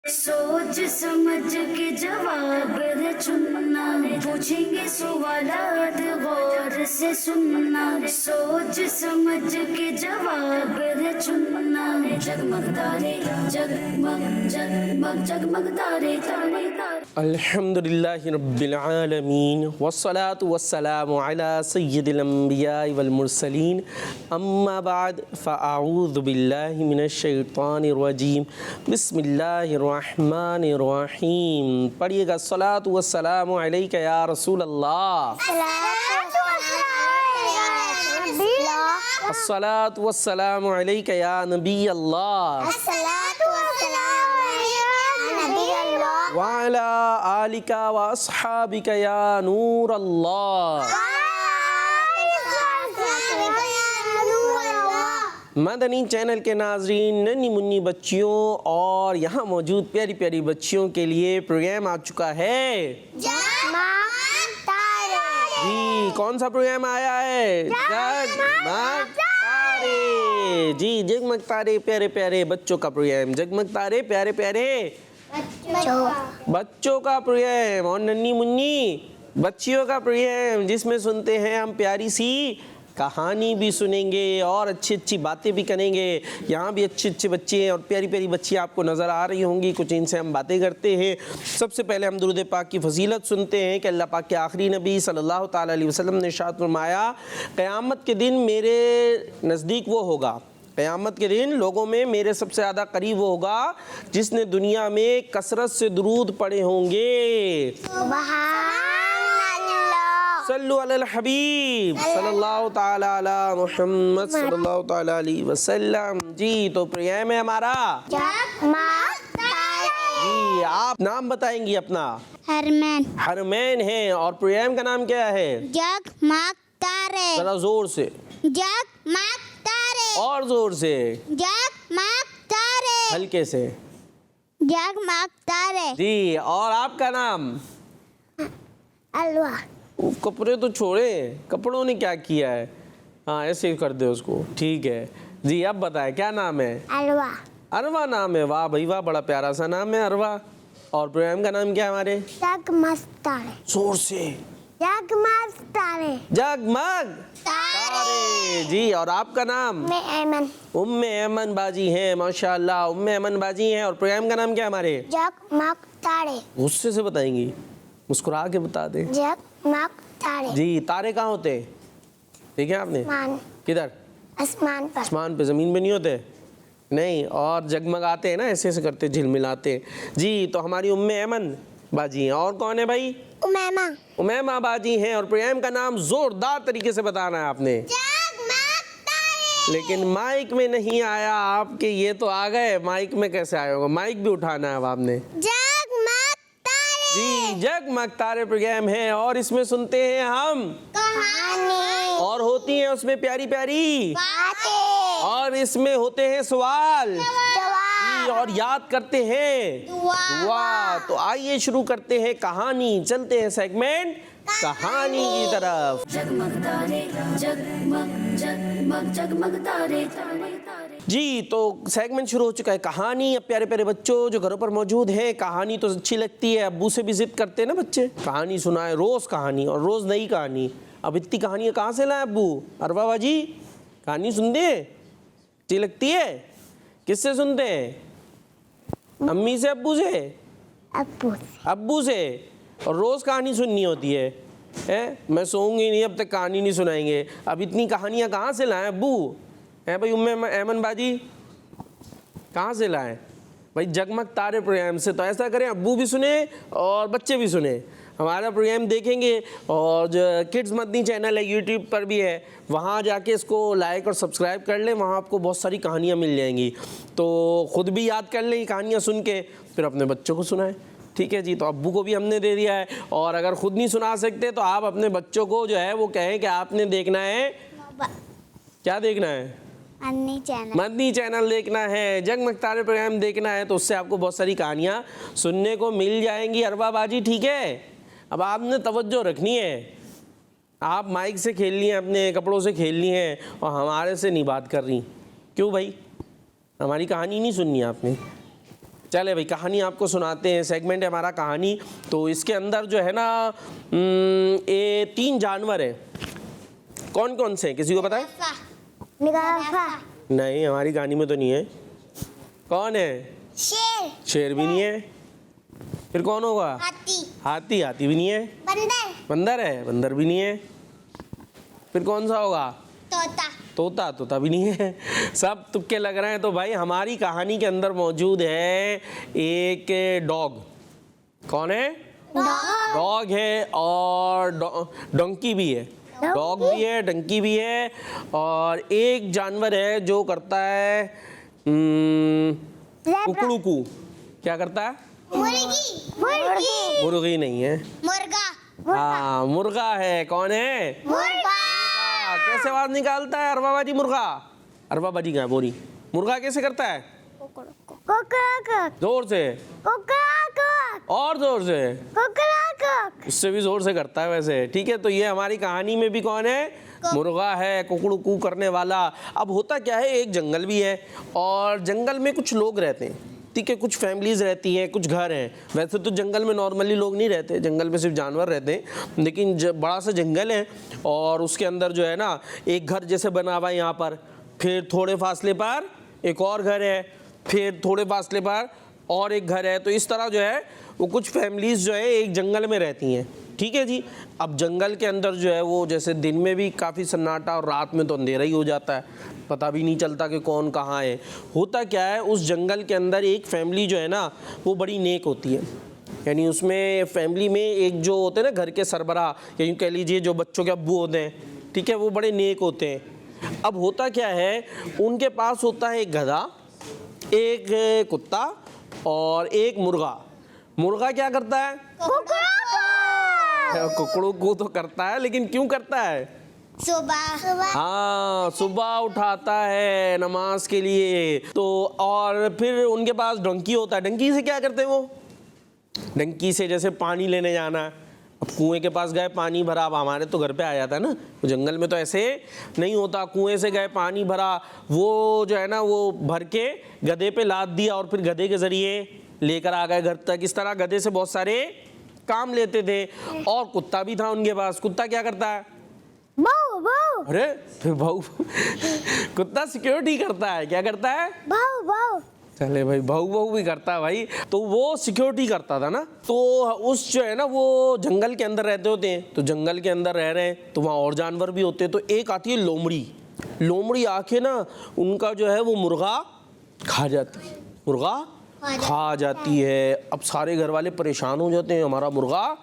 सोच समझ के जवाब है चुनना, पूछेंगे सवालात गौर से सुनना। सोच समझ के जवाब है चुनना, जगमग तारे जगमग जगमग जगमग तारे तारे तारे। अल्हम्दुलिल्लाहि रब्बिल आलमीन वस्सलातु वस्सलामु अला सय्यिदिल अंबिया वल मुरसलीन अम्मा बाद फ़अऊज़ु बिल्लाहि मिनश शैतानिर रजीम बिस्मिल्लाहिर रहमानिर रहीम। पढ़िएगा सलातु वस्सलामु अलैका या रसूल अल्लाह, अस्सलातु वस्सलामु अलैका या नबी अल्लाह, व अला आलिका व अस्हाबिका या नूर अल्लाह। मदनी चैनल के नाजरीन, नन्ही मुन्नी बच्चियों और यहाँ मौजूद प्यारी प्यारी बच्चियों के लिए प्रोग्राम आ चुका है। जी, कौन सा प्रोग्राम आया है? जगमग तारे। जी, जगमग तारे प्यारे प्यारे बच्चों का प्रोग्राम, जगमग तारे प्यारे प्यारे बच्चों का प्रोग्राम और नन्ही मुन्नी बच्चियों का प्रोग्राम, जिसमें सुनते हैं हम प्यारी सी कहानी भी सुनेंगे और अच्छी अच्छी बातें भी करेंगे। यहाँ भी अच्छे अच्छे बच्चे और प्यारी प्यारी बच्चियाँ आपको नज़र आ रही होंगी, कुछ इनसे हम बातें करते हैं। सबसे पहले हम दुरूद पाक की फजीलत सुनते हैं कि अल्लाह पाक के आखिरी नबी सल्लल्लाहु ताला अलैहि वसल्लम ने इरशाद फरमाया, क़यामत के दिन मेरे नज़दीक वो होगा, क़यामत के दिन लोगों में मेरे सबसे ज़्यादा करीब वो होगा जिसने दुनिया में कसरत से दुरूद पढ़े होंगे। सल्लु अलल हबीब सल्लल्लाहु ताला अला मुहम्मद सल्लल्लाहु ताला अलैहि वसल्लम। जी, तो प्रोग्राम है हमारा जगमग तारे। जी, आप नाम बताएंगी अपना? हरमैन। हरमैन है। और प्रोग्राम का नाम क्या है? जगमग तारे। जरा जोर से, जगमग तारे। और जोर से, जगमग तारे। हल्के से, जगमग तारे। जी। और आपका नाम? अलवा। कपड़े तो छोड़े, कपड़ों ने क्या किया है? हाँ, ऐसे ही कर दे उसको, ठीक है जी। अब बताएं क्या नाम है? अलवा। अरवा नाम है। वाह भाई वाह, बड़ा प्यारा सा नाम है अरवा। और प्रोग्राम का नाम क्या है हमारे? जगमग तारे। जोर से, जगमग तारे। जगमग तारे। जी। और आपका नाम? मैं ऐमन। उम्मे ऐमन बाजी हैं, माशाल्लाह उम्मे ऐमन बाजी हैं। और प्रोग्राम का नाम क्या है हमारे? जगमग तारे। गुस्से से बताएंगी, मुस्कुरा के बता दें। जगमग तारे। जी। तारे कहाँ होते हैं? ठीक है आपने? आसमान। किधर? आसमान पर। आसमान पे, ज़मीन पे नहीं होते? नहीं। और जगमगाते हैं ना, ऐसे ऐसे करते झिलमिलाते हैं। जी, तो हमारी उम्मे ऐमन बाजी हैं। और कौन है भाई? उमैमा। उमैमा बाजी हैं। और प्रोग्राम का नाम जोरदार तरीके से बताना है आपने, जगमग तारे। लेकिन माइक में नहीं आया आपके। ये तो आ गए, माइक में कैसे आया होगा? माइक भी उठाना है अब आपने। जी, जगमग तारे प्रोग्राम है और इसमें सुनते हैं हम कहानी, और होती हैं उसमें प्यारी प्यारी बातें, और इसमें होते हैं सवाल जवाब, और याद करते हैं दुआ। तो आइए शुरू करते हैं कहानी, चलते हैं सेगमेंट कहानी की तरफ। जगमग तारे जगमग जगमग जगमग तारे तारे तारे। जी, तो सेगमेंट शुरू हो चुका है कहानी। अब प्यारे प्यारे बच्चों जो घरों पर मौजूद हैं, कहानी तो अच्छी लगती है, अब्बू से भी जिद करते हैं ना बच्चे, कहानी सुनाए रोज़ कहानी, और रोज़ नई कहानी। अब इतनी कहानियाँ कहाँ से लाएं अब्बू? अरवा बाजी कहानी सुनते हैं, अच्छी लगती है? किससे सुनते हैं? अम्मी से, अब्बू से? अब्बू। अब्बू से। और रोज़ कहानी सुननी होती है? मैं सोऊंगी नहीं अब तक कहानी नहीं सुनाएंगे। अब इतनी कहानियाँ कहाँ से लाएं अब्बू? है भाई उम्मे ऐमन बाजी, कहाँ से लाएं भाई? जगमग तारे प्रोग्राम से। तो ऐसा करें, अब्बू भी सुने और बच्चे भी सुने, हमारा प्रोग्राम देखेंगे। और जो किड्स मदनी चैनल है यूट्यूब पर भी है, वहाँ जाके इसको लाइक और सब्सक्राइब कर लें, वहाँ आपको बहुत सारी कहानियाँ मिल जाएंगी। तो ख़ुद भी याद कर लें कहानियाँ सुन के, फिर अपने बच्चों को सुनाएं। ठीक है जी। तो अब्बू को भी हमने दे दिया है, और अगर ख़ुद नहीं सुना सकते तो आप अपने बच्चों को जो है वो कहें कि आपने देखना है, क्या देखना है? मदनी चैनल देखना है, जगमग तारे प्रोग्राम देखना है, तो उससे आपको बहुत सारी कहानियाँ सुनने को मिल जाएंगी अरबा बाजी। ठीक है, अब आपने तवज्जो रखनी है। आप माइक से खेलनी है, अपने कपड़ों से खेलनी है, और हमारे से नहीं बात कर रही। क्यों भाई? हमारी कहानी नहीं सुननी आपने? चले भाई कहानी आपको सुनाते हैं, सेगमेंट है हमारा कहानी। तो इसके अंदर जो है ना ये 3 जानवर हैं। कौन कौन से हैं, किसी को पता है? जिराफा, नहीं, हमारी कहानी में तो नहीं है। कौन है? शेर, शेर भी नहीं है। फिर कौन होगा? हाथी, हाथी, हाथी भी नहीं है। बंदर, बंदर है, बंदर भी नहीं है। फिर कौन सा होगा? तोता, तोता, तोता भी नहीं है। सब तुक्के लग रहे हैं। तो भाई हमारी कहानी के अंदर मौजूद है एक डॉग। कौन है? डॉग, डॉग है और डंकी भी है। डॉग भी है, डंकी भी है, और एक जानवर है जो करता है कुकड़ूकू। क्या करता है? मुर्गी, मुर्गी, मुर्गी नहीं है। मुर्गा, हाँ, मुर्गा है। कौन है? मुर्गा, कैसे आवाज निकालता है अरबा बाजी? मुर्गा, अरबा बाजी कहाँ है? बोरी। मुर्गा कैसे करता है? कुकड़ाक, जोर से, कुकड़ाक, और जोर से, कुकड़ाक, उससे भी जोर से करता है वैसे। ठीक है, तो ये हमारी कहानी में भी कौन है? मुर्गा है, कुकड़ू करने वाला। अब होता क्या है, एक जंगल भी है और जंगल में कुछ लोग रहते हैं। ठीक है, कुछ फैमिलीज रहती हैं, कुछ घर हैं। वैसे तो जंगल में नॉर्मली लोग नहीं रहते, जंगल में सिर्फ जानवर रहते हैं, लेकिन बड़ा सा जंगल है और उसके अंदर जो है ना एक घर जैसे बना हुआ है यहाँ पर, फिर थोड़े फासले पर एक और घर है, फिर थोड़े फासले पर और एक घर है। तो इस तरह जो है वो कुछ फैमिलीज जो है एक जंगल में रहती हैं। ठीक है जी। अब जंगल के अंदर जो है वो जैसे दिन में भी काफ़ी सन्नाटा और रात में तो अंधेरा ही हो जाता है, पता भी नहीं चलता कि कौन कहाँ है। होता क्या है, उस जंगल के अंदर एक फैमिली जो है ना वो बड़ी नेक होती है। यानी उसमें फैमिली में एक जो होते हैं ना घर के सरबराह, या यूँ कह लीजिए जो बच्चों के अब्बू होते हैं, ठीक है, वो बड़े नेक होते हैं। अब होता क्या है, उनके पास होता है एक गधा, एक कुत्ता और एक मुर्गा। मुर्गा क्या करता है? कुकड़ू को तो करता है, लेकिन क्यों करता है? सुबह, हाँ, सुबह उठाता है नमाज के लिए। तो और फिर उनके पास डंकी होता है। डंकी से क्या करते हैं वो? डंकी से जैसे पानी लेने जाना है, अब कुएं के पास गए, पानी भरा। अब हमारे तो घर पे आ जाता है ना, जंगल में तो ऐसे नहीं होता। कुएं से गए, पानी भरा, वो जो है ना वो भर के गधे पे लाद दिया और फिर गधे के जरिए लेकर आ गए घर तक। इस तरह गधे से बहुत सारे काम लेते थे। और कुत्ता भी था उनके पास। कुत्ता क्या करता है? भाऊ, भाऊ, अरे फिर भाऊ कुत्ता सिक्योरिटी करता है। क्या करता है? भाऊ, भाऊ, चले भाई, भाऊ भी करता है भाई। तो वो सिक्योरिटी करता था ना। तो उस जो है ना वो जंगल के अंदर रहते होते हैं, तो जंगल के अंदर रह रहे हैं तो वहाँ और जानवर भी होते हैं। तो एक आती है लोमड़ी। लोमड़ी आके ना उनका जो है वो मुर्गा खा जाती है। मुर्गा खा जाती है। अब सारे घर वाले परेशान हो जाते हैं, हमारा मुर्गा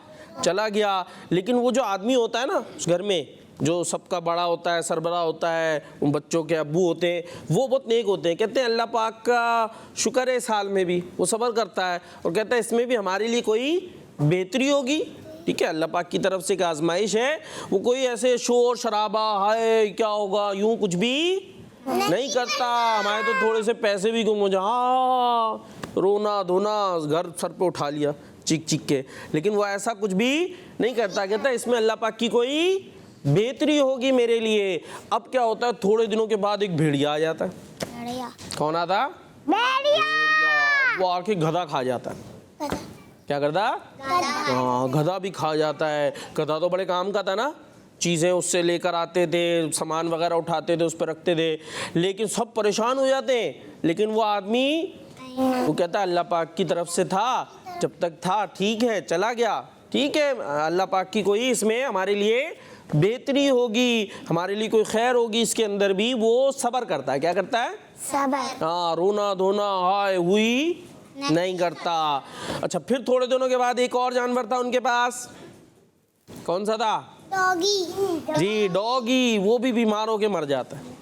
चला गया। लेकिन वो जो आदमी होता है ना उस घर में, जो सबका बड़ा होता है, सरबराह होता है, उन बच्चों के अब्बू होते हैं, वो बहुत नेक होते हैं। कहते हैं अल्लाह पाक का शुक्र है, साल में भी वो सब्र करता है और कहता है इसमें भी हमारे लिए कोई बेहतरी होगी। ठीक है, अल्लाह पाक की तरफ से एक आजमाइश है। वो कोई ऐसे शोर शराबा, हाय क्या होगा, यूं कुछ भी नहीं करता। हमारे तो थोड़े से पैसे भी गुम हो जाए, हाँ, रोना धोना, घर सर पे उठा लिया चीख चीख के, लेकिन वो ऐसा कुछ भी नहीं करता। कहता है इसमें अल्लाह पाक की कोई बेहतरी होगी मेरे लिए। अब क्या होता है, थोड़े दिनों के बाद एक भेड़िया आ जाता है। भेड़िया, कौन आता? भेड़िया, वो आके गधा खा जाता है। क्या करता? हाँ, गधा भी खा जाता है। गधा तो बड़े काम का था ना, चीज़ें उससे लेकर आते थे, सामान वगैरह उठाते थे, उस पर रखते थे। लेकिन सब परेशान हो जाते हैं। लेकिन वो आदमी वो कहता है अल्लाह पाक की तरफ से था, जब तक था ठीक है, चला गया ठीक है, अल्लाह पाक की कोई इसमें हमारे लिए बेहतरी होगी, हमारे लिए कोई खैर होगी इसके अंदर भी। वो सब्र करता है। क्या करता है? सबर, हाँ, रोना धोना हाय हुई नहीं करता। अच्छा, फिर थोड़े दिनों के बाद एक और जानवर था उनके पास। कौन सा था? डॉगी, जी, डॉगी। वो भी बीमार होके मर जाता है।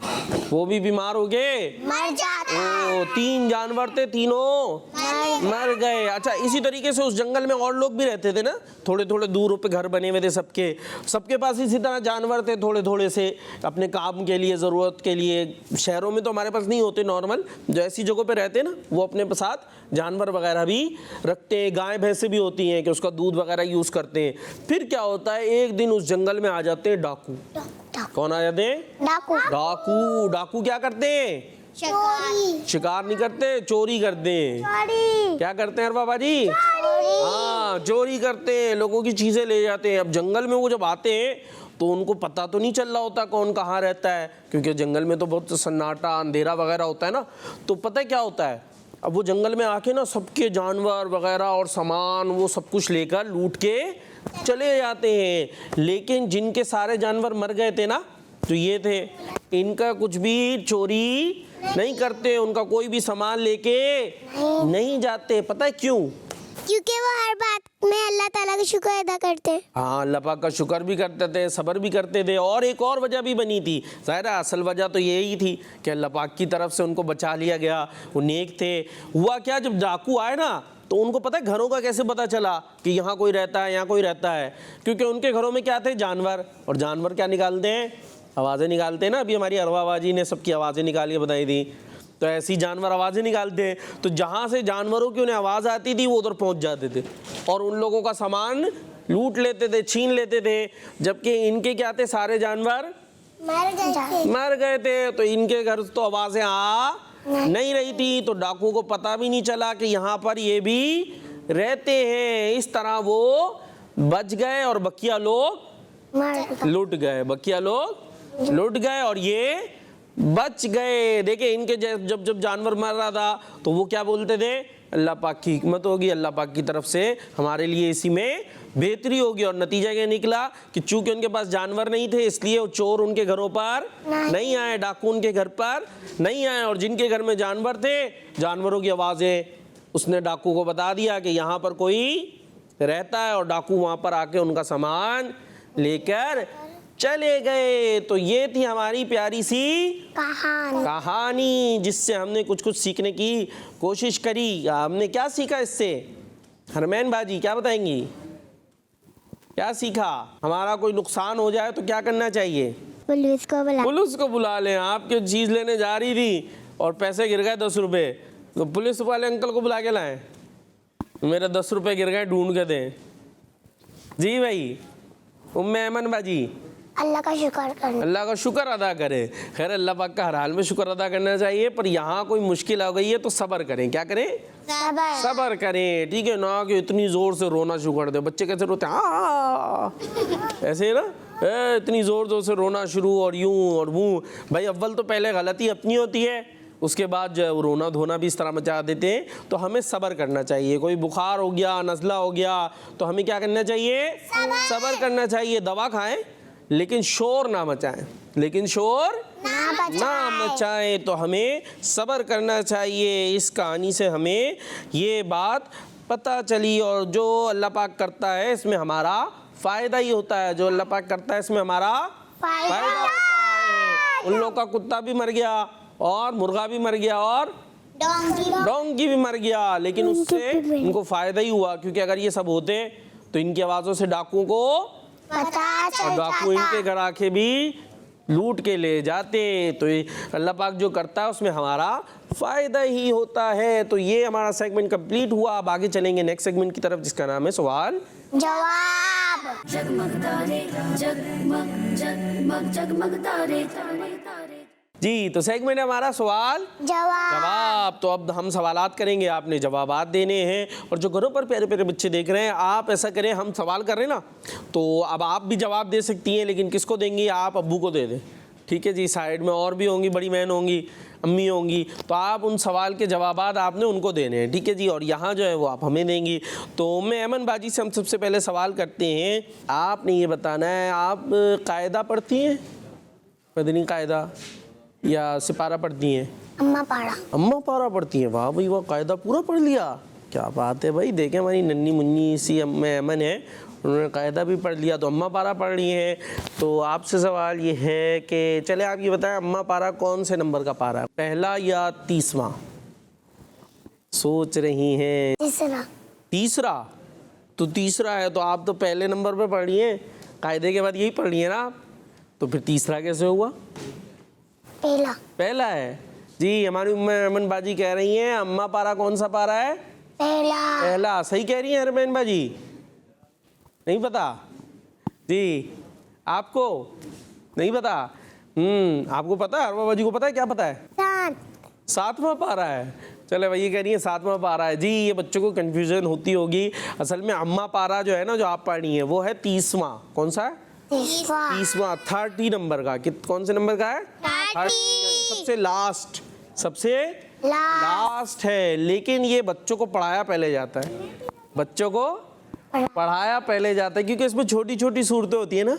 वो भी बीमार हो गए, मर जाता, ओ 3 जानवर थे, तीनों मर गए। अच्छा, इसी तरीके से उस जंगल में और लोग भी रहते थे ना, थोड़े थोड़े दूर पे घर बने हुए थे सबके पास इसी तरह जानवर थे, थोड़े थोड़े से अपने काम के लिए, ज़रूरत के लिए। शहरों में तो हमारे पास नहीं होते नॉर्मल, जो ऐसी जगहों पे रहते हैं ना, वो अपने साथ जानवर वगैरह भी रखते हैं। गाय भैंसे भी होती हैं कि उसका दूध वगैरह यूज़ करते हैं। फिर क्या होता है, एक दिन उस जंगल में आ जाते हैं डाकू। कौन आ जाते हैं? डाकू, डाकू। डाकू क्या करते हैं? चोरी शिकार नहीं करते, चोरी करते हैं। चोरी क्या करते हैं बाबा जी? हाँ, चोरी करते हैं, लोगों की चीजें ले जाते हैं। अब जंगल में वो जब आते हैं तो उनको पता तो नहीं चल रहा होता कौन कहाँ रहता है, क्योंकि जंगल में तो बहुत सन्नाटा अंधेरा वगैरह होता है ना। तो पता है क्या होता है, अब वो जंगल में आके ना सबके जानवर वगैरह और सामान वो सब कुछ लेकर लूट के चले जाते हैं। लेकिन जिनके सारे जानवर मर गए थे ना, तो ये थे, इनका कुछ भी चोरी नहीं करते, उनका कोई भी सामान लेके नहीं जाते। पता है क्यों? क्योंकि वो हर बात में अल्लाह ताला का शुक्र अदा करते हैं। हाँ, अल्लाह पाक का शुक्र भी करते थे, सब्र भी करते थे। और एक और वजह भी बनी थी, ज़ाहिर है असल वजह तो यही थी कि अल्लाह पाक की तरफ से उनको बचा लिया गया, वो नेक थे। हुआ क्या, जब डाकू आए ना तो उनको पता है घरों का कैसे पता चला कि यहाँ कोई रहता है, यहाँ कोई रहता है? क्योंकि उनके घरों में क्या थे, जानवर। और जानवर क्या निकालते हैं, आवाज़ें निकालते हैं ना। अभी हमारी अरवा बाजी ने सबकी आवाज़ें निकाली बताई थी, तो ऐसी जानवर आवाज़ें निकालते हैं। तो जहाँ से जानवरों की उन्हें आवाज़ आती थी वो उधर पहुँच जाते थे और उन लोगों का सामान लूट लेते थे, छीन लेते थे। जबकि इनके क्या थे, सारे जानवर मर गए थे, तो इनके घर तो आवाज़ें आ नहीं रही थी। तो डाकू को पता भी नहीं चला कि यहाँ पर ये भी रहते हैं। इस तरह वो बच गए और बकिया लोग लूट गए, बकिया लोग लूट गए और ये बच गए। देखिए इनके जब जब जानवर मर रहा था तो वो क्या बोलते थे, अल्लाह पाक की हिकमत होगी, अल्लाह पाक की तरफ से हमारे लिए इसी में बेहतरी होगी। और नतीजा क्या निकला कि चूंकि उनके पास जानवर नहीं थे, इसलिए वो चोर उनके घरों पर नहीं आए, डाकू उनके घर पर नहीं आए। और जिनके घर में जानवर थे, जानवरों की आवाज़ें उसने डाकू को बता दिया कि यहाँ पर कोई रहता है, और डाकू वहाँ पर आके उनका सामान लेकर चले गए। तो ये थी हमारी प्यारी सी कहानी जिससे हमने कुछ कुछ सीखने की कोशिश करी। हमने क्या सीखा इससे, हरमैन बाजी क्या बताएंगी, क्या सीखा? हमारा कोई नुकसान हो जाए तो क्या करना चाहिए? पुलिस को बुला लें। आपकी चीज़ लेने जा रही थी और पैसे गिर गए 10 रुपये, तो पुलिस वाले अंकल को बुला के लाएं, मेरे 10 रुपये गिर गए, ढूंढ के दें। जी भाई, उम्मे ऐमन बाजी, अल्लाह का शुक्र करना, अल्लाह का शुक्र अदा करें। खैर अल्लाह पाक का हर हाल में शुक्र अदा करना चाहिए, पर यहाँ कोई मुश्किल आ गई है तो सब्र करें। क्या करें? सब्र करें, ठीक है ना। कि इतनी ज़ोर से रोना शुरू कर दे, बच्चे कैसे रोते हैं ऐसे ना, इतनी ज़ोर से रोना शुरू और यूं और वो। भाई अव्वल तो पहले गलती अपनी होती है, उसके बाद जो रोना धोना भी इस तरह मचा देते हैं। तो हमें सब्र करना चाहिए। कोई बुखार हो गया, नज़ला हो गया, तो हमें क्या करना चाहिए? सब्र करना चाहिए। दवा खाएं लेकिन शोर ना मचाएं, लेकिन शोर ना मचाएं। तो हमें सब्र करना चाहिए। इस कहानी से हमें ये बात पता चली। और जो अल्लाह पाक करता है इसमें हमारा फ़ायदा ही होता है, जो अल्लाह पाक करता है इसमें हमारा फ़ायदा होता है। उन लोगों का कुत्ता भी मर गया और मुर्गा भी मर गया और डोंगी भी मर गया, लेकिन उससे इनको फ़ायदा ही हुआ। क्योंकि अगर ये सब होते तो इनकी आवाज़ों से डाकुओं को और डाकू इनके घर आके भी लूट के ले जाते। तो अल्लाह पाक जो करता है उसमें हमारा फ़ायदा ही होता है। तो ये हमारा सेगमेंट कंप्लीट हुआ। अब आगे चलेंगे नेक्स्ट सेगमेंट की तरफ जिसका नाम है सवाल जवाब। जगमग तारे जगमग जगमग जगमग तारे तारे तारे। जी, तो सेगमेंट है हमारा सवाल जवाब। तो अब हम सवालात करेंगे, आपने जवाबात देने हैं। और जो घरों पर प्यारे प्यारे बच्चे देख रहे हैं, आप ऐसा करें, हम सवाल कर रहे हैं ना, तो अब आप भी जवाब दे सकती हैं, लेकिन किसको देंगी? आप अब्बू को दे दें, ठीक है जी। साइड में और भी होंगी, बड़ी बहन होंगी, अम्मी होंगी, तो आप उन सवाल के जवाबात आपने उनको देने हैं, ठीक है जी। और यहाँ जो है वो आप हमें देंगी। तो मैं ऐमन बाजी से हम सबसे पहले सवाल करते हैं। आपने ये बताना है, आप कायदा पढ़ती हैं, मदनी कायदा या सिपारा पढ़ती हैं? अम्मा पारा पढ़ती हैं। वाह भाई वाह, कायदा पूरा पढ़ लिया, क्या बात है भाई। देखें हमारी नन्नी मुन्नी सी अम्मा ऐमन है, उन्होंने कायदा भी पढ़ लिया, तो अम्मा पारा पढ़ रही हैं। तो आपसे सवाल ये है कि चले आप ये बताएं, अम्मा पारा कौन से नंबर का पारा है, पहला या 30वां? सोच रही हैं। तीसरा। तो तीसरा है तो आप तो पहले नंबर पे पढ़ रही हैं, कायदे के बाद यही पढ़ रही हैं ना आप, तो फिर तीसरा कैसे हुआ? पहला है जी। हमारी अमन बाजी कह रही हैं अम्मा पारा कौन सा पारा है? पहला। सही कह रही हैं हरमैन बाजी? नहीं पता जी, आपको नहीं पता? आपको पता है? अरवा बाजी को पता है? क्या पता है? 7वां पारा है। चले भाई, ये कह रही है 7वां पारा है जी। ये बच्चों को कंफ्यूजन होती होगी। असल में अम्मा पारा जो है ना, जो आप पढ़ रही हैं, वो है 30वां। कौन सा है? 30वां, 30 नंबर का। कौन से नंबर का है? 30, यानी सबसे लास्ट, सबसे लास्ट है। लेकिन ये बच्चों को पढ़ाया पहले जाता है, बच्चों को पढ़ाया पहले जाता है, क्योंकि इसमें छोटी छोटी सूरतें होती है ना।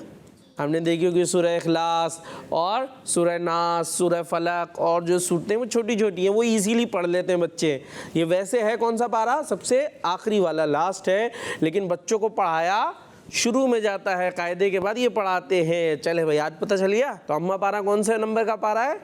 हमने देखी होगी सूरह इखलास और सूरह नास, सूरह फलक, और जो सूरतें वो छोटी छोटी हैं, वो इजीली पढ़ लेते हैं बच्चे। ये वैसे है कौन सा पारा? सबसे आखिरी वाला, लास्ट है। लेकिन बच्चों को पढ़ाया शुरू में जाता है, कायदे के बाद ये पढ़ाते हैं। चले भाई, आज पता चल गया। तो अम्मा पारा कौन से नंबर का पारा है?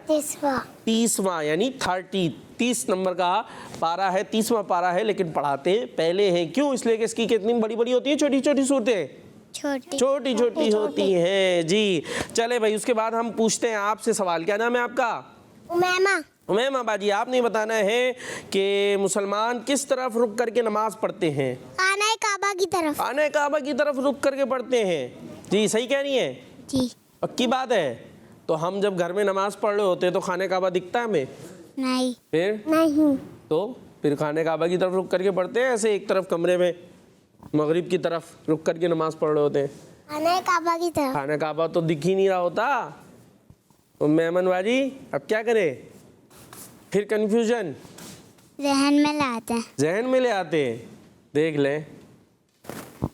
30वां, यानी 30 नंबर का पारा है, 30वां पारा है। लेकिन पढ़ाते पहले हैं। क्यों? इसलिए कि इसकी कितनी बड़ी बड़ी होती है, छोटी छोटी सूरतें छोटी छोटी होती हैं जी। चले भाई, उसके बाद हम पूछते हैं आपसे सवाल। क्या नाम है आपका? उमैमा बाजी, आपने बताना है कि मुसलमान किस तरफ रुक करके नमाज पढ़ते हैं? खाना काबा की तरफ। खाना काबा की तरफ रुक करके पढ़ते हैं जी। सही कह रही हैं जी? पक्की बात है। तो हम जब घर में नमाज पढ़ रहे होते हैं तो खाने काबा दिखता है हमें? नहीं। फिर नहीं। तो फिर खाने काबा की तरफ रुक करके पढ़ते हैं, ऐसे एक तरफ कमरे में मगरिब की तरफ रुक करके नमाज पढ़ रहे होते हैं? खाना काबा की तरफ। खाना काबा तो दिख ही नहीं रहा होता। तो मेमन बाजी, अब क्या करें? फिर कंफ्यूजन जहन में लाते हैं। जहन में ले आते हैं। देख लें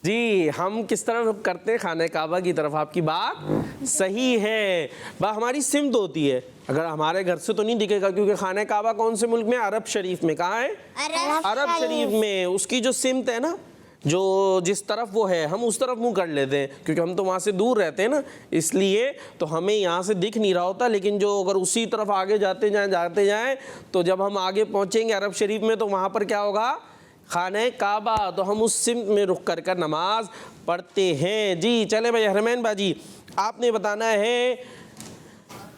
जी, हम किस तरह रुख करते हैं? खाने काबा की तरफ। आपकी बात सही है। वह हमारी सिमत होती है। अगर हमारे घर से तो नहीं दिखेगा, क्योंकि खाने काबा कौन से मुल्क में? अरब शरीफ में। कहाँ है? अरब शरीफ में। उसकी जो सिमत है ना, जो जिस तरफ वो है, हम उस तरफ मुंह कर लेते हैं, क्योंकि हम तो वहाँ से दूर रहते हैं ना, इसलिए तो हमें यहाँ से दिख नहीं रहा होता। लेकिन जो अगर उसी तरफ आगे जाते जाएं तो जब हम आगे पहुँचेंगे अरब शरीफ में, तो वहाँ पर क्या होगा? खाने काबा। तो हम उस सिमत में रुक कर नमाज पढ़ते हैं जी। चले भाई हरमैन बाजी, आपने बताना है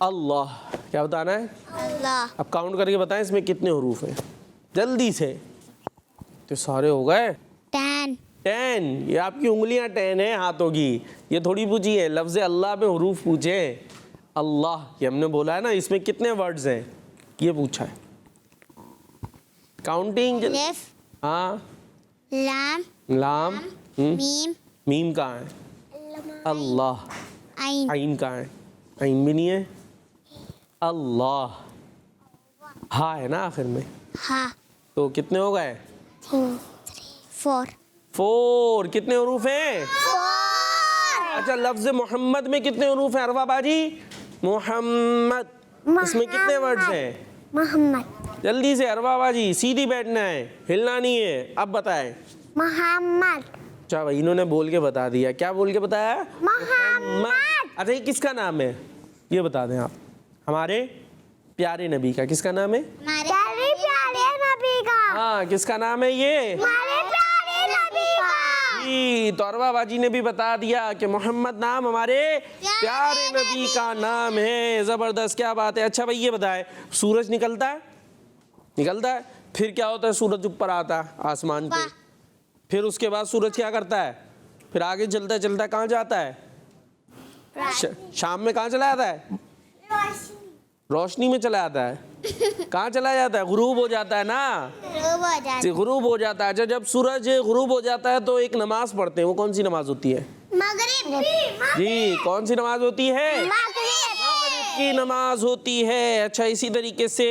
अल्लाह। क्या बताना है? अल्लाह। अब काउंट करके बताएं इसमें कितने हरूफ हैं, जल्दी से। तो सारे हो गए 10। ये आपकी उंगलियां 10 है हाथों की। ये थोड़ी पूछी है, लफ्ज़ अल्लाह में हरूफ पूछे। अल्लाह ये हमने बोला है ना, इसमें कितने वर्ड्स हैं ये पूछा है। काउंटिंग। अलिफ, हाँ, लाम, मीम, मीम कहाँ है? अल्लाह। आइन, आइन कहाँ है? आइन भी नहीं है। अल्लाह, हाँ है ना आखिर में। हाँ। तो कितने हो गए? 4। कितने हरूफ हैं? 4। अच्छा, लफ्ज़ मोहम्मद में कितने हरूफ हैं अरवा बाजी? मोहम्मद, इसमें कितने वर्ड्स हैं? मोहम्मद। जल्दी से अरवा बाजी, सीधी बैठना है, हिलना नहीं है। अब बताएं। मोहम्मद। अच्छा भाई, इन्होंने बोल के बता दिया। क्या बोल के बताया? मोहम्मद। अच्छा, ये किसका नाम है ये बता दें आप। हमारे प्यारे नबी का। किसका नाम है? हमारे प्यारे नबी का। हाँ, किसका नाम है ये? हमारे प्यारे नबी का। जी, तो अरवा बाजी ने भी बता दिया कि मोहम्मद नाम हमारे प्यारे नबी का नाम है। ज़बरदस्त, क्या बात है। अच्छा भाई, ये बताए, सूरज निकलता है, फिर क्या होता है? सूरज ऊपर आता है आसमान पे। फिर उसके बाद सूरज क्या करता है? फिर आगे चलता चलता कहाँ जाता है? शाम में कहाँ चला जाता है? रोशनी में चला जाता है। कहाँ चला जाता है? गुरूब हो जाता है ना, गुरूब हो जाता है। जब सूरज गुरूब हो जाता है तो एक नमाज पढ़ते हैं। वो कौन सी नमाज होती है? मगरिब जी, कौन सी नमाज होती है? मगरिब की नमाज होती है। अच्छा, इसी तरीके से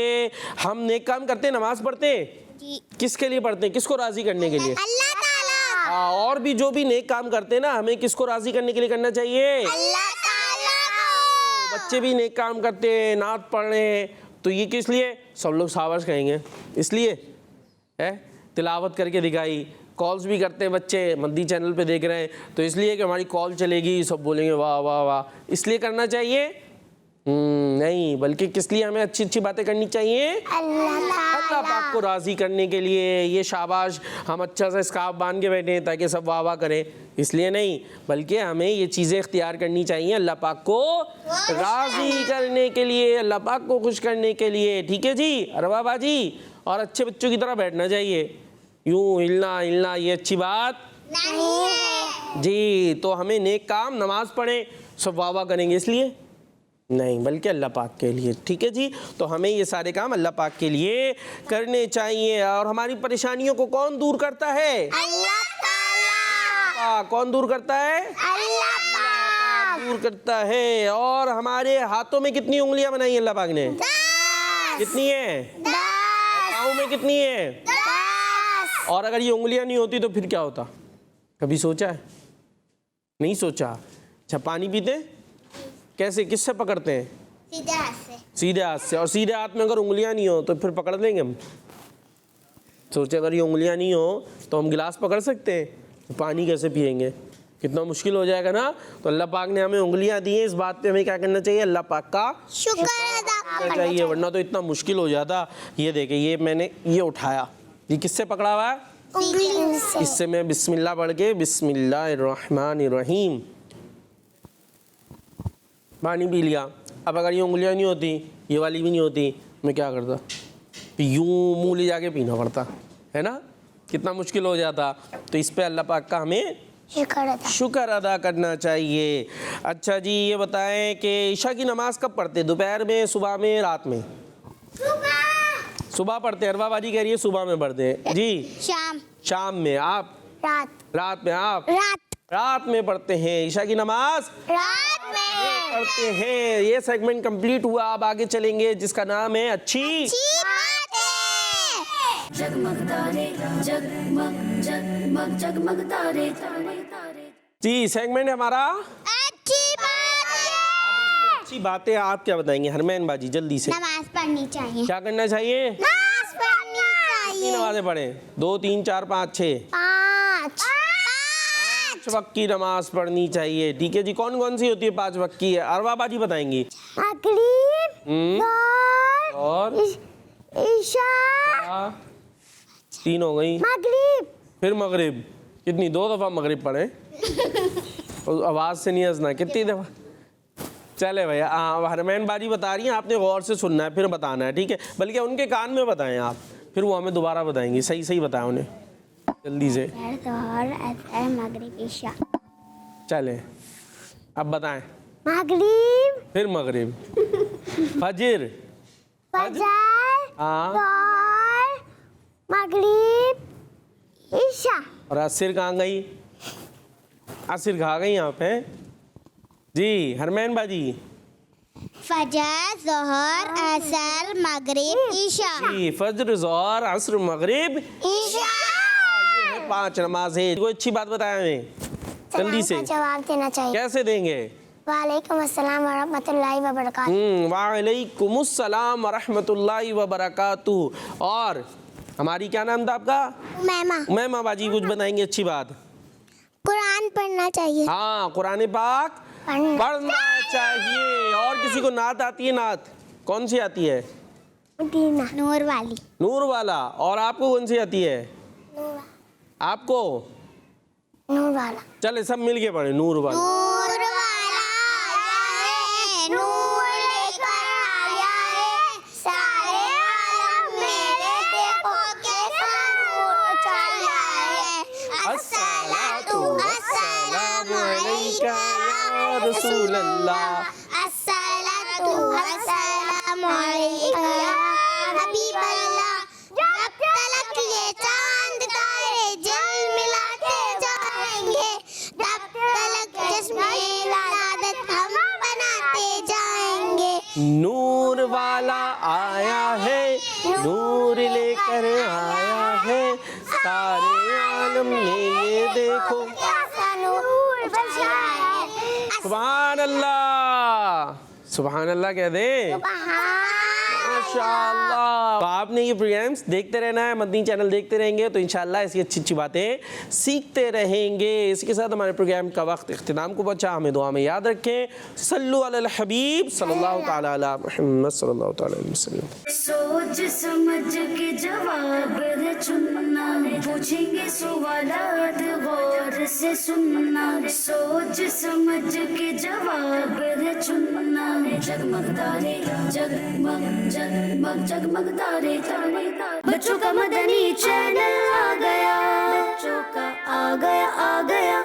हम नेक काम करते हैं, नमाज पढ़ते हैं। किसके लिए पढ़ते हैं? किसको राजी करने के लिए? अल्लाह ताला। और भी जो भी नेक काम करते हैं ना, हमें किसको राजी करने के लिए करना चाहिए? अल्लाह ताला को। बच्चे भी नेक काम करते हैं, नात पढ़ रहे हैं, तो ये किस लिए? सब लोग शाबाश कहेंगे इसलिए है। तिलावत करके दिखाई, कॉल्स भी करते हैं बच्चे, मद्दी चैनल पे देख रहे हैं, तो इसलिए कि हमारी कॉल चलेगी, सब बोलेंगे वाह वाह वाह, इसलिए करना चाहिए? नहीं, बल्कि किस लिए हमें अच्छी अच्छी बातें करनी चाहिए? अल्लाह पाक को राज़ी करने के लिए। ये शाबाश, हम अच्छा सा स्कार्फ बांध के बैठे हैं ताकि सब वाह वाह करें, इसलिए नहीं, बल्कि हमें ये चीज़ें इख्तियार करनी चाहिए अल्लाह पाक को राज़ी करने के लिए, अल्लाह पाक को खुश करने के लिए। ठीक है जी अरवा बाजी, और अच्छे बच्चों की तरह बैठना चाहिए, यूँ हिलना ये अच्छी बात नहीं है जी। तो हमें नेक काम, नमाज पढ़ें, सब वाह वाह करेंगे इसलिए नहीं, बल्कि अल्लाह पाक के लिए। ठीक है जी, तो हमें ये सारे काम अल्लाह पाक के लिए करने चाहिए। और हमारी परेशानियों को कौन दूर करता है? अल्लाह ताला। कौन दूर करता है? अल्लाह पाक। दूर करता है। और हमारे हाथों में कितनी उंगलियां बनाई अल्लाह पाक ने? 10। कितनी है? 10। पाँव में कितनी है? 10। और अगर ये उंगलियां नहीं होती तो फिर क्या होता? कभी सोचा है? नहीं सोचा। अच्छा, पानी पीते कैसे, किससे पकड़ते हैं? सीधे हाथ से। सीधे हाथ से। और सीधे हाथ में अगर उंगलियां नहीं हो तो फिर पकड़ लेंगे हम? सोचे अगर ये उंगलियां नहीं हो तो हम गिलास पकड़ सकते हैं, तो पानी कैसे पिएंगे? कितना मुश्किल हो जाएगा ना। तो अल्लाह पाक ने हमें उंगलियां दी हैं, इस बात पे हमें क्या करना चाहिए? अल्लाह पाक का शुक्र अदा करना चाहिए, वरना तो इतना मुश्किल हो जाता। ये देखिए, ये मैंने ये उठाया, ये किससे पकड़ा हुआ है? उंगली से। इससे मैं बिस्मिल्लाह पढ़ के बिस्मिल्लाहिर्रहमानिर्रहीम पानी पी लिया। अब अगर ये उंगलियां नहीं होती, ये वाली भी नहीं होती, मैं क्या करता? यूं मुंह ले जाके पीना पड़ता है ना, कितना मुश्किल हो जाता। तो इस पे अल्लाह पाक का हमें शुक्र अदा करना चाहिए। अच्छा जी, ये बताएं कि ईशा की नमाज कब पढ़ते? दोपहर में, सुबह में, रात में? सुबह पढ़ते हैं। अरवा बाजी कह रही है सुबह में पढ़ते हैं जी। शाम में। आप? रात में। आप? रात में पढ़ते हैं ईशा की नमाज, रात में पढ़ते हैं। ये सेगमेंट कंप्लीट हुआ। अब आगे चलेंगे जिसका नाम है अच्छी बातें। जगमग तारे, जगमग जगमग जगमग तारे तारे तारे। जी, सेगमेंट है हमारा अच्छी बातें। अच्छी बातें। आप क्या बताएंगे हरमैन बाजी, जल्दी से? नमाज पढ़नी चाहिए। क्या करना चाहिए? नमाज पढ़नी कितनी चाहिए। नमाजें पढ़ें? 2, 3, 4, 5, 6? 5 वक्त की नमाज पढ़नी चाहिए। ठीक है जी। कौन कौन सी होती है 5 वक्त की? अरवा बाजी बताएंगी। मगरिब, ज़ोहर, और ईशा। 3 हो गई। मगरिब। फिर मगरिब। कितनी? 2 दफ़ा मगरिब पढ़े। आवाज़ से नहीं हंसना। कितनी दफ़ा? चले भैया, हरमैन बाजी बता रही हैं, आपने गौर से सुनना है, फिर बताना है। ठीक है, बल्कि उनके कान में बताएं आप, फिर वो हमें दोबारा बताएंगी। सही सही बताएं उन्हें, जल्दी से। ज़ोहर, असर, मगरिब, ईशा। चले, अब बताएं। मगरिब, फिर मगरिब, फजर, फजर, हाँ, ज़ोहर, मगरिब, ईशा। और असर कहाँ गई? असर कहाँ गई यहाँ पे? जी हरमैन बाजी। फजर, ज़ोहर, असर, मगरिब, ईशा। जी, फजर, ज़ोहर, असर, मगरिब, ईशा। ये है 5 नमाज है। कोई अच्छी बात बताएं हमें, जल्दी से। जवाब देना चाहिए। कैसे देंगे? वालेकुम अस्सलाम व रहमतुल्लाहि व बरकातुहू। वालेकुमुस्सलाम व रहमतुल्लाहि व बरकातुहू। और हमारी क्या नाम था आपका? उमैमा बाजी कुछ बताएंगे अच्छी बात? कुरान पढ़ना चाहिए। हाँ, कुरान पाक पढ़ना चाहिए। और किसी को नात आती है? नात कौन सी आती है? नूर वाली। नूर वाला। और आपको कौन सी आती है? आपको? नूर वाला। चले सब मिलके पढ़े नूर वाला। नूर वाला आया है, नूर लेकर आया है, सारे आलम मेरे देखो कैसा नूर छाया है। अस्सलातु वस्सलामु अलैका या रसूल अल्लाह। अस्सलातु वस्सलामु अलैका या हबीब अल्लाह। जब तलक ये चांद तारे झिलमिलाते जाएंगे, तब तलक जिस्मे इबादत हम बनाते जाएंगे। नूर वाला आया है, नूर लेकर आया है, सारे आलम में ये देखो कैसा नूर बरसा है। सुभान अल्लाह, सुभान अल्लाह कह दे। माशाअल्लाह। तो आपने ये प्रोग्राम्स देखते रहना है, मदनी चैनल देखते रहेंगे तो इंशाअल्लाह ऐसी अच्छी अच्छी बातें सीखते रहेंगे। इसी के साथ हमारे प्रोग्राम का वक्त इख्तिताम को पहुंचा। हमें दुआ में याद रखें। सल्लु अलल हबीब सल्लल्लाहु ताला अला मुहम्मद सल्लल्लाहु ताला अलैहि वसल्लम। सोच समझ के जवाब है चुनना, पूछेंगे सवालात गौर से सुनना। सोच समझ के जवाब है चुनना। जगमग तारे, जगमग जगमग जगमग तारे तारे तारे। बच्चों का मदनी चैनल आ गया, बच्चों का आ गया आ गया।